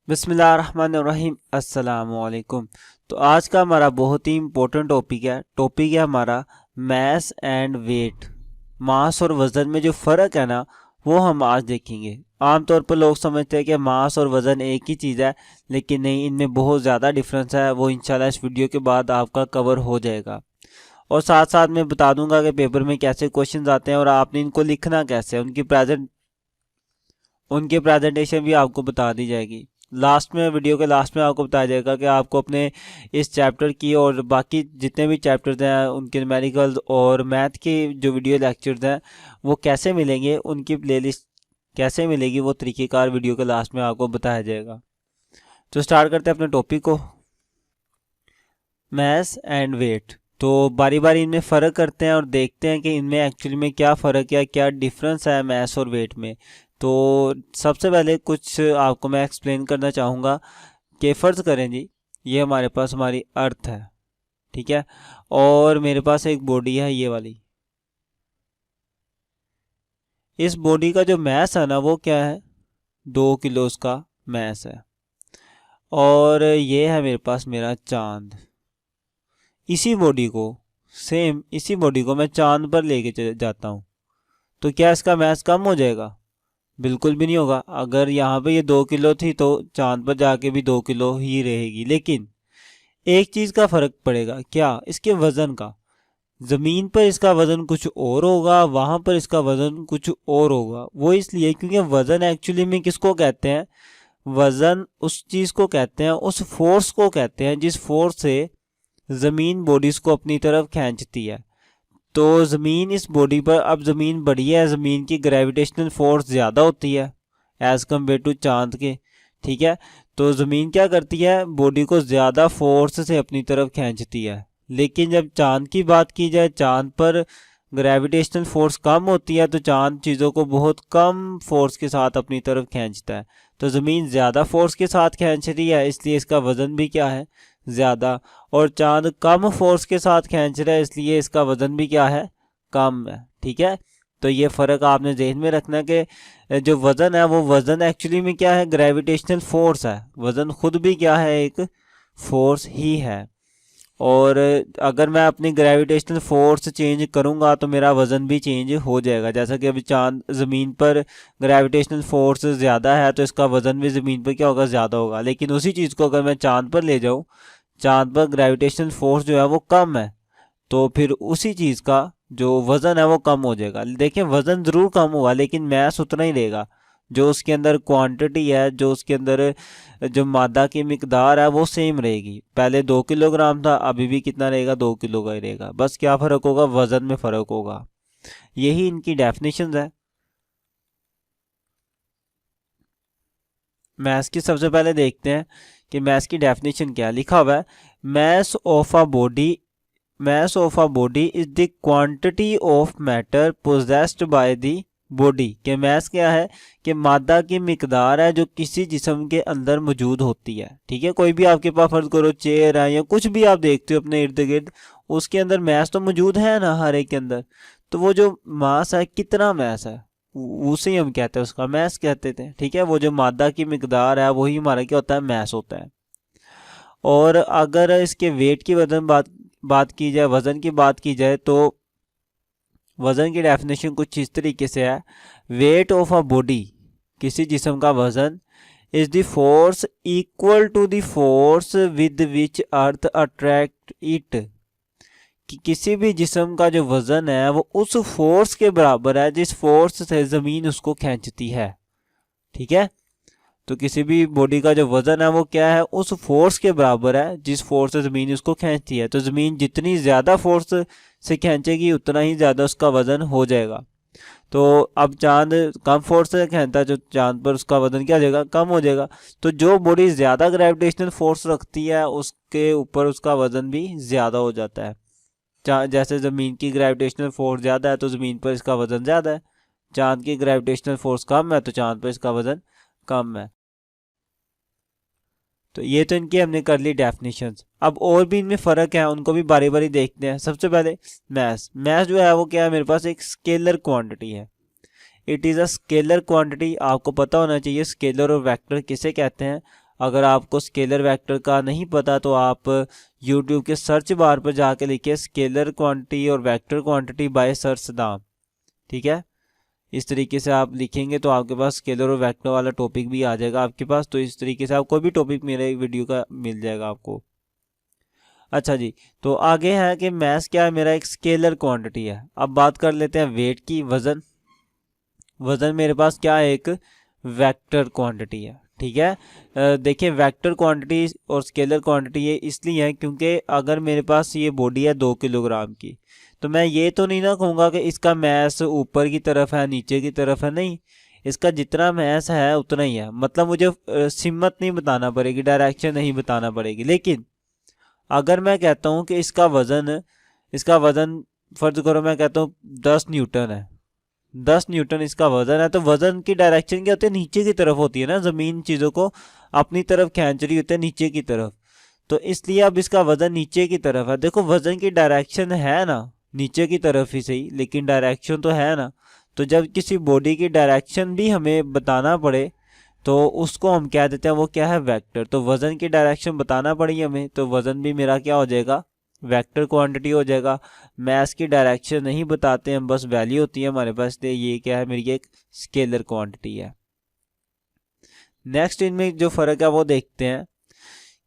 बिस्मिल्लाहिर्रहमानिर्रहीम अस्सलामुअलैकुम। तो आज का हमारा बहुत ही इम्पोर्टेंट टॉपिक है हमारा मास एंड वेट। मास और वज़न में जो फ़र्क है ना, वो हम आज देखेंगे। आमतौर पर लोग समझते हैं कि मास और वज़न एक ही चीज़ है, लेकिन नहीं, इनमें बहुत ज़्यादा डिफरेंस है। वो इंशाल्लाह इस वीडियो के बाद आपका कवर हो जाएगा। और साथ साथ मैं बता दूंगा कि पेपर में कैसे क्वेश्चंस आते हैं और आपने इनको लिखना कैसे है। उनकी प्रेजेंटेशन भी आपको बता दी जाएगी। लास्ट में, वीडियो के लास्ट में आपको बताया जाएगा कि आपको अपने इस चैप्टर की और बाकी जितने भी चैप्टर्स हैं उनके न्यूमेरिकल्स और मैथ के जो वीडियो लेक्चर्स हैं वो कैसे मिलेंगे, उनकी प्लेलिस्ट कैसे मिलेगी, वो तरीक़ेकार वीडियो के लास्ट में आपको बताया जाएगा। तो स्टार्ट करते हैं अपने टॉपिक को, मास एंड वेट। तो बारी बारी इनमें फ़र्क करते हैं और देखते हैं कि इनमें एक्चुअली में क्या फ़र्क है, क्या डिफरेंस है मास और वेट में। तो सबसे पहले कुछ आपको मैं एक्सप्लेन करना चाहूँगा कि फ़र्ज़ करें जी, ये हमारे पास हमारी अर्थ है, ठीक है, और मेरे पास एक बॉडी है ये वाली। इस बॉडी का जो मास है ना वो क्या है, 2 किलो उसका मास है। और ये है मेरे पास मेरा चांद। इसी बॉडी को मैं चांद पर लेके जाता हूँ, तो क्या इसका मास कम हो जाएगा? बिल्कुल भी नहीं होगा। अगर यहाँ पे ये 2 किलो थी तो चांद पर जाके भी 2 किलो ही रहेगी। लेकिन एक चीज़ का फ़र्क पड़ेगा, क्या? इसके वज़न का। ज़मीन पर इसका वज़न कुछ और होगा, वहाँ पर इसका वज़न कुछ और होगा। वो इसलिए क्योंकि वज़न एक्चुअली में किसको कहते हैं? वज़न उस चीज़ को कहते हैं, उस फोर्स को कहते हैं जिस फोर्स से ज़मीन बॉडीज़ को अपनी तरफ खींचती है। तो ज़मीन इस बॉडी पर, अब ज़मीन बड़ी है, ज़मीन की ग्रेविटेशनल फोर्स ज़्यादा होती है एज़ कम्पेयर टू चांद के, ठीक है। तो ज़मीन क्या करती है, बॉडी को ज़्यादा फोर्स से अपनी तरफ खींचती है। लेकिन जब चांद की बात की जाए, चांद पर ग्रेविटेशनल फोर्स कम होती है, तो चांद चीज़ों को बहुत कम फोर्स के साथ अपनी तरफ खींचता है। तो ज़मीन ज़्यादा फोर्स के साथ खींच रही है, इसलिए इसका वज़न भी क्या है, ज़्यादा। और चांद कम फोर्स के साथ खींच रहा है, इसलिए इसका वज़न भी क्या है, कम है, ठीक है। तो ये फ़र्क आपने जहन में रखना है कि जो वज़न है वो वज़न एक्चुअली में क्या है, ग्रेविटेशनल फोर्स है। वज़न खुद भी क्या है, एक फोर्स ही है। और अगर मैं अपनी ग्रेविटेशनल फोर्स चेंज करूंगा तो मेरा वज़न भी चेंज हो जाएगा। जैसा कि अभी चांद, ज़मीन पर ग्रेविटेशनल फोर्स ज़्यादा है तो इसका वज़न भी ज़मीन पर क्या होगा, ज़्यादा होगा। लेकिन उसी चीज़ को अगर मैं चांद पर ले जाऊँ, चांद पर ग्रेविटेशनल फोर्स जो है वो कम है, तो फिर उसी चीज़ का जो वज़न है वो कम हो जाएगा। देखिए, वज़न ज़रूर कम होगा लेकिन मास उतना ही रहेगा। जो उसके अंदर क्वांटिटी है, जो उसके अंदर जो मादा की मिकदार है वो सेम रहेगी। पहले 2 किलोग्राम था, अभी भी कितना रहेगा, 2 किलो का ही रहेगा। बस क्या फ़र्क होगा, वज़न में फ़र्क होगा। यही इनकी डेफिनेशंस है। मैथ्स की सबसे पहले देखते हैं कि मैथ्स की डेफिनेशन क्या लिखा हुआ है। Math of a body is the quantity of matter possessed by the body. के मैथ क्या है कि मादा की मिकदार है जो किसी जिस्म के अंदर मौजूद होती है, ठीक है। कोई भी आपके पास फर्ज करो चेयर है या कुछ भी आप देखते हो अपने इर्द गिर्द, उसके अंदर मैथ तो मौजूद है ना, हर एक के अंदर। तो वो जो मास है, कितना मैथ है, उसे हम कहते हैं, उसका मैस कहते थे, ठीक है। वो जो मादा की मिकदार है वही हमारा क्या होता है, मैस होता है। और अगर इसके वेट की बात की जाए, वज़न की बात की जाए, तो वज़न की डेफिनेशन कुछ इस तरीके से है। वेट ऑफ अ बॉडी, किसी जिस्म का वज़न, is the force equal to the force with which earth attract it. कि किसी भी जिस्म का जो वज़न है वो उस फोर्स के बराबर है जिस फोर्स से ज़मीन उसको खींचती है, ठीक है। तो किसी भी बॉडी का जो वज़न है वो क्या है, उस फोर्स के बराबर है जिस फोर्स से ज़मीन उसको खींचती है। तो ज़मीन जितनी ज़्यादा फोर्स से खींचेगी उतना ही ज़्यादा उसका वज़न हो जाएगा। तो अब चांद कम फोर्स से खींचता है, जो चांद पर उसका वज़न क्या हो जाएगा, कम हो जाएगा। तो जो बॉडी ज़्यादा ग्रेविटेशनल फोर्स रखती है उसके ऊपर उसका वज़न भी ज़्यादा हो जाता है। जैसे ज़मीन की ग्रेविटेशनल फोर्स ज़्यादा है तो ज़मीन पर इसका वज़न ज़्यादा है। चांद की ग्रेविटेशनल फोर्स कम है तो चांद पर इसका वज़न कम है। तो ये तो इनकी हमने कर ली डेफिनेशंस। अब और भी इनमें फ़र्क है, उनको भी बारी बारी देखते हैं। सबसे पहले मैस जो है वो क्या है, मेरे पास एक स्केलर क्वांटिटी है। It is a scalar quantity. आपको पता होना चाहिए स्केलर और वेक्टर किसे कहते हैं। अगर आपको स्केलर वेक्टर का नहीं पता तो आप यूट्यूब के सर्च बार पर जाके लिखिए स्केलर क्वांटिटी और vector quantity by sir Saddam, ठीक है। इस तरीके से आप लिखेंगे तो आपके पास स्केलर और वेक्टर वाला टॉपिक भी आ जाएगा आपके पास। तो इस तरीके से आप कोई भी टॉपिक मेरे वीडियो का मिल जाएगा आपको। अच्छा जी, तो आगे है कि मैथ क्या है, मेरा एक स्केलर क्वांटिटी है। अब बात कर लेते हैं वेट की, वजन। वजन मेरे पास क्या है, एक वेक्टर क्वांटिटी है, ठीक है। देखिए वेक्टर क्वांटिटी और स्केलर क्वांटिटी ये इसलिए है क्योंकि अगर मेरे पास ये बॉडी है 2 किलोग्राम की, तो मैं ये तो नहीं ना कहूँगा कि इसका मैस ऊपर की तरफ है नीचे की तरफ है, नहीं, इसका जितना मैस है उतना ही है। मतलब मुझे सिमत नहीं बताना पड़ेगी, डायरेक्शन नहीं बताना पड़ेगी। लेकिन अगर मैं कहता हूँ कि इसका वज़न फर्ज करो मैं कहता हूँ 10 न्यूटन है, 10 न्यूटन इसका वजन है, तो वजन की डायरेक्शन क्या होती है, नीचे की तरफ होती है ना। ज़मीन चीज़ों को अपनी तरफ खींच रही होती है, नीचे की तरफ। तो इसलिए अब इसका वजन नीचे की तरफ है। देखो वजन की डायरेक्शन है ना नीचे की तरफ ही सही, लेकिन डायरेक्शन तो है ना। तो जब किसी बॉडी की डायरेक्शन भी हमें बताना पड़े तो उसको हम कह देते हैं वो क्या है, वेक्टर। तो वजन की डायरेक्शन बताना पड़ी हमें, तो वजन भी मेरा क्या हो जाएगा, वेक्टर क्वांटिटी हो जाएगा। मैथ की डायरेक्शन नहीं बताते हम, बस वैल्यू होती है हमारे पास, तो ये क्या है, मेरी एक स्केलर क्वांटिटी है। नेक्स्ट इनमें जो फ़र्क है वो देखते हैं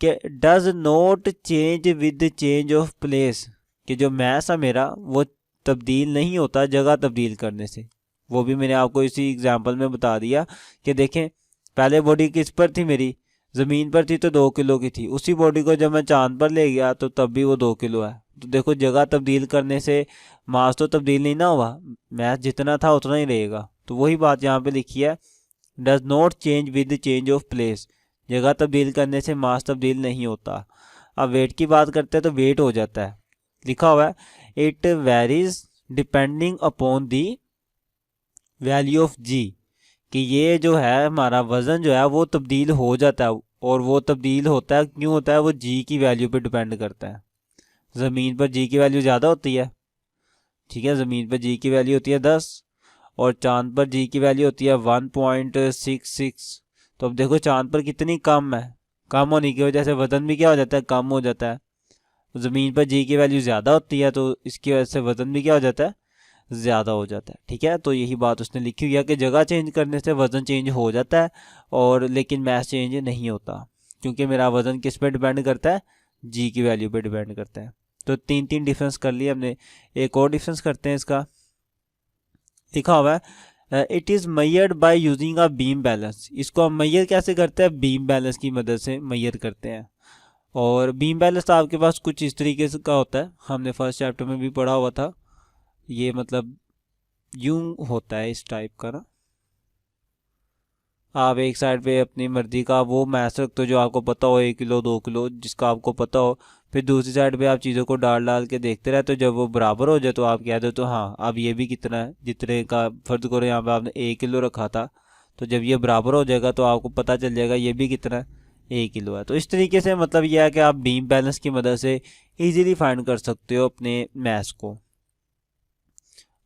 कि does not change with change of place, कि जो मैथ है मेरा वो तब्दील नहीं होता जगह तब्दील करने से। वो भी मैंने आपको इसी एग्जांपल में बता दिया कि देखें पहले बॉडी किस पर थी, मेरी ज़मीन पर थी तो 2 किलो की थी। उसी बॉडी को जब मैं चांद पर ले गया तो तब भी वो 2 किलो है। तो देखो जगह तब्दील करने से मास तो तब्दील नहीं ना हुआ, मैथ जितना था उतना ही रहेगा। तो वही बात यहाँ पे लिखी है, does not change with change of place, जगह तब्दील करने से मास तब्दील नहीं होता। अब वेट की बात करते हैं तो वेट हो जाता है, लिखा हुआ है it varies depending upon the value of g, कि ये जो है हमारा वज़न जो है वो तब्दील हो जाता है। और वो तब्दील होता है क्यों होता है, वो जी की वैल्यू पे डिपेंड करता है। ज़मीन पर जी की वैल्यू ज़्यादा होती है, ठीक है, ज़मीन पर जी की वैल्यू होती है 10 और चांद पर जी की वैल्यू होती है 1.66। तो अब देखो चांद पर कितनी कम है, कम होने की वजह से वज़न भी क्या हो जाता है, कम हो जाता है। ज़मीन पर जी की वैल्यू ज़्यादा होती है तो इसकी वजह से वज़न भी क्या हो जाता है, ज़्यादा हो जाता है, ठीक है। तो यही बात उसने लिखी हुई है कि जगह चेंज करने से वज़न चेंज हो जाता है और लेकिन मैथ चेंज नहीं होता, क्योंकि मेरा वज़न किस पे डिपेंड करता है, जी की वैल्यू पे डिपेंड करता है। तो तीन तीन डिफरेंस कर लिए हमने। एक और डिफरेंस करते हैं इसका, लिखा हुआ है it is measured by using a beam balance. इसको हम मैयर कैसे करते हैं, बीम बैलेंस की मदद से मैयर करते हैं। और बीम बैलेंस आपके पास कुछ इस तरीके से का होता है, हमने फर्स्ट चैप्टर में भी पढ़ा हुआ था। ये मतलब यूं होता है इस टाइप का ना, आप एक साइड पे अपनी मर्जी का वो मैथ रखते हो जो आपको पता हो, 1 किलो 2 किलो जिसका आपको पता हो। फिर दूसरी साइड पे आप चीज़ों को डाल डाल के देखते रहते हो, जब वो बराबर हो जाए तो आप कह दो तो हाँ अब ये भी कितना है, जितने का फर्ज करो यहाँ पे आपने 1 किलो रखा था, तो जब ये बराबर हो जाएगा तो आपको पता चल जाएगा ये भी कितना है, 1 किलो है। तो इस तरीके से मतलब यह है कि आप बीम बैलेंस की मदद से ईजिली फाइंड कर सकते हो अपने मैथ्स को।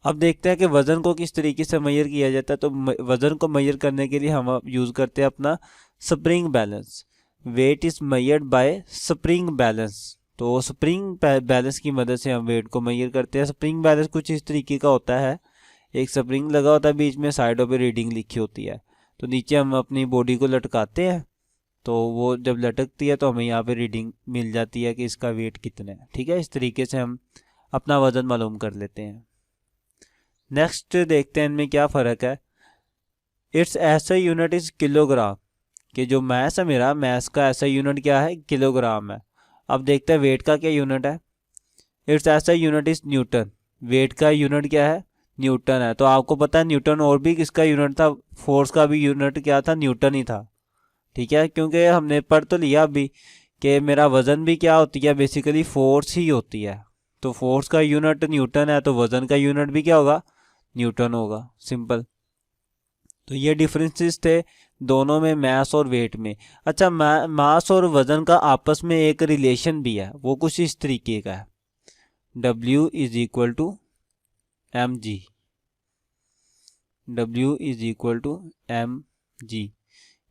अब देखते हैं कि वज़न को किस तरीके से मेजर किया जाता है। तो वज़न को मेजर करने के लिए हम यूज़ करते हैं अपना spring balance. Weight is measured by spring balance. तो स्प्रिंग बैलेंस की मदद से हम वेट को मेजर करते हैं। स्प्रिंग बैलेंस कुछ इस तरीके का होता है, एक स्प्रिंग लगा होता है, बीच में साइडों पे रीडिंग लिखी होती है, तो नीचे हम अपनी बॉडी को लटकाते हैं, तो वो जब लटकती है तो हमें यहाँ पे रीडिंग मिल जाती है कि इसका वेट कितना है, ठीक है। इस तरीके से हम अपना वज़न मालूम कर लेते हैं। नेक्स्ट देखते हैं इनमें क्या फ़र्क है। इट्स ऐसा यूनिट इज़ किलोग्राम, कि जो मैस है मेरा, मैस का ऐसा यूनिट क्या है, किलोग्राम है। अब देखते हैं वेट का क्या यूनिट है। इट्स ऐसा यूनिट इज़ न्यूटन, वेट का यूनिट क्या है, न्यूटन है। तो आपको पता है न्यूटन और भी किसका यूनिट था, फोर्स का भी यूनिट क्या था, न्यूटन ही था, ठीक है। क्योंकि हमने पढ़ तो लिया अभी कि मेरा वज़न भी क्या होती है, बेसिकली फोर्स ही होती है। तो फोर्स का यूनिट न्यूटन है तो वज़न का यूनिट भी क्या होगा, न्यूटन होगा, सिंपल। तो ये डिफरेंसेस थे दोनों में, मास और वेट में। अच्छा, मास और वज़न का आपस में एक रिलेशन भी है, वो कुछ इस तरीके का है, W is equal to M G, W is equal to M G.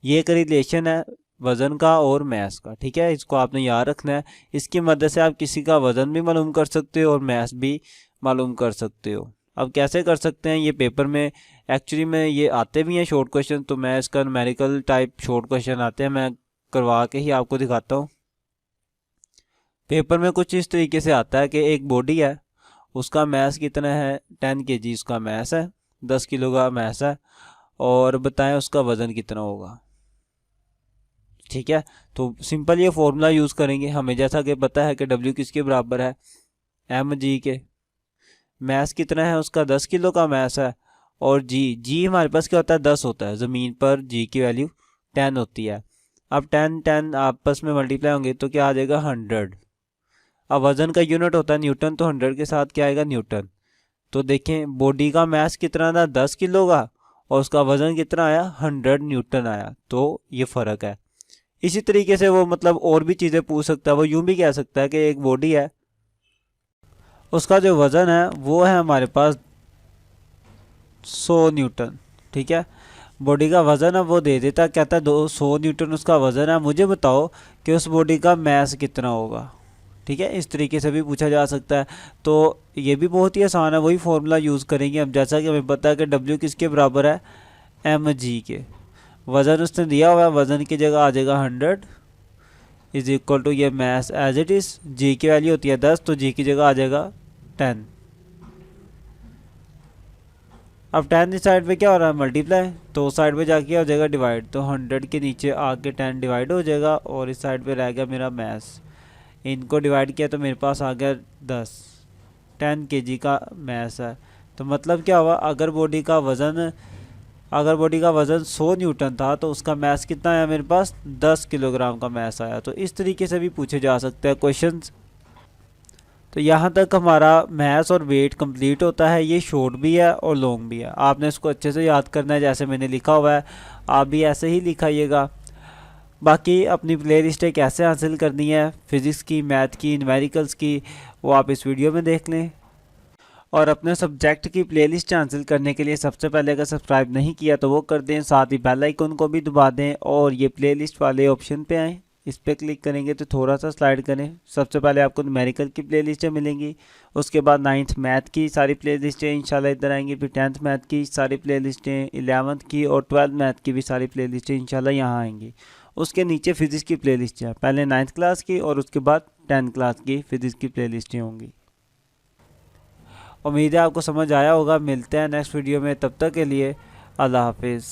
ये एक रिलेशन है वज़न का और मैस का। ठीक है, इसको आपने याद रखना है। इसकी मदद से आप किसी का वज़न भी मालूम कर सकते हो और मैस भी मालूम कर सकते हो। अब कैसे कर सकते हैं, ये पेपर में एक्चुअली में ये आते भी हैं शॉर्ट क्वेश्चन, तो मैं इसका न्यूमेरिकल टाइप शॉर्ट क्वेश्चन आते हैं, मैं करवा के ही आपको दिखाता हूँ। पेपर में कुछ इस तरीके से आता है कि एक बॉडी है, उसका मैस कितना है, 10 kg उसका मैस है, 10 किलो का मैस है, और बताएं उसका वज़न कितना होगा। ठीक है, तो सिंपल ये फॉर्मूला यूज़ करेंगे। हमें जैसा कि पता है कि W किसके बराबर है, mg के। मैस कितना है उसका, 10 किलो का मैस है, और जी हमारे पास क्या होता है, 10 होता है। ज़मीन पर जी की वैल्यू 10 होती है। अब 10 आपस में मल्टीप्लाई होंगे तो क्या आ जाएगा, 100। अब वज़न का यूनिट होता है न्यूटन, तो 100 के साथ क्या आएगा, न्यूटन। तो देखें बॉडी का मैस कितना था, 10 किलो का, और उसका वज़न कितना आया, 100 न्यूटन आया। तो ये फ़र्क है। इसी तरीके से वो मतलब और भी चीज़ें पूछ सकता है। वो यूं भी कह सकता है कि एक बॉडी है, उसका जो वज़न है वो है हमारे पास 100 न्यूटन। ठीक है, बॉडी का वज़न है वो दे देता, कहता है 100 न्यूटन उसका वज़न है, मुझे बताओ कि उस बॉडी का मैस कितना होगा। ठीक है, इस तरीके से भी पूछा जा सकता है। तो ये भी बहुत ही आसान है, वही फॉर्मूला यूज़ करेंगे। अब जैसा कि हमें पता है कि W किसके बराबर है, mg के। वज़न उसने दिया हुआ है, वज़न की जगह आ जाएगा 100 इज इक्वल टू ये मैस एज इट इज़। जी की वैल्यू होती है 10, तो जी की जगह आ जाएगा 10। अब 10 इस साइड पे क्या हो रहा है, मल्टीप्लाई, तो उस साइड पे जाके हो जाएगा डिवाइड। तो 100 के नीचे आके 10 डिवाइड हो जाएगा, और इस साइड पे रह गया मेरा मैस। इनको डिवाइड किया तो मेरे पास आ गया 10 kg का मैस है। तो मतलब क्या हुआ, अगर बॉडी का वज़न 100 न्यूटन था तो उसका मैस कितना आया मेरे पास, 10 किलोग्राम का मैस आया। तो इस तरीके से भी पूछे जा सकते हैं क्वेश्चंस। तो यहाँ तक हमारा मैथ्स और वेट कंप्लीट होता है। ये शॉर्ट भी है और लॉन्ग भी है, आपने इसको अच्छे से याद करना है जैसे मैंने लिखा हुआ है, आप भी ऐसे ही लिखाइएगा। बाकी अपनी प्लेलिस्टें कैसे हासिल करनी है, फिज़िक्स की, मैथ की, न्यूमेरिकल्स की, वो आप इस वीडियो में देख लें। और अपने सब्जेक्ट की प्लेलिस्ट हासिल करने के लिए सबसे पहले अगर सब्सक्राइब नहीं किया तो वो कर दें, साथ ही बेल आइकन को भी दबा दें, और ये प्लेलिस्ट वाले ऑप्शन पे आएँ, इस पर क्लिक करेंगे तो थोड़ा सा स्लाइड करें। सबसे पहले आपको न्यूमेरिकल की प्लेलिस्टें मिलेंगी, उसके बाद 9th मैथ की सारी प्लेलिस्टें इंशाल्लाह इधर आएंगी, फिर 10th मैथ की सारी प्लेलिस्टें, 11th की और 12th मैथ की भी सारी प्लेलिस्टें इंशाल्लाह यहाँ आएंगी। उसके नीचे फिज़िक्स की प्लेलिस्ट है, पहले 9th क्लास की और उसके बाद 10th क्लास की फ़िज़िक्स की प्लेलिस्टें होंगी। उम्मीद है आपको समझ आया होगा। मिलते हैं नेक्स्ट वीडियो में, तब तक के लिए अल्लाह हाफिज़।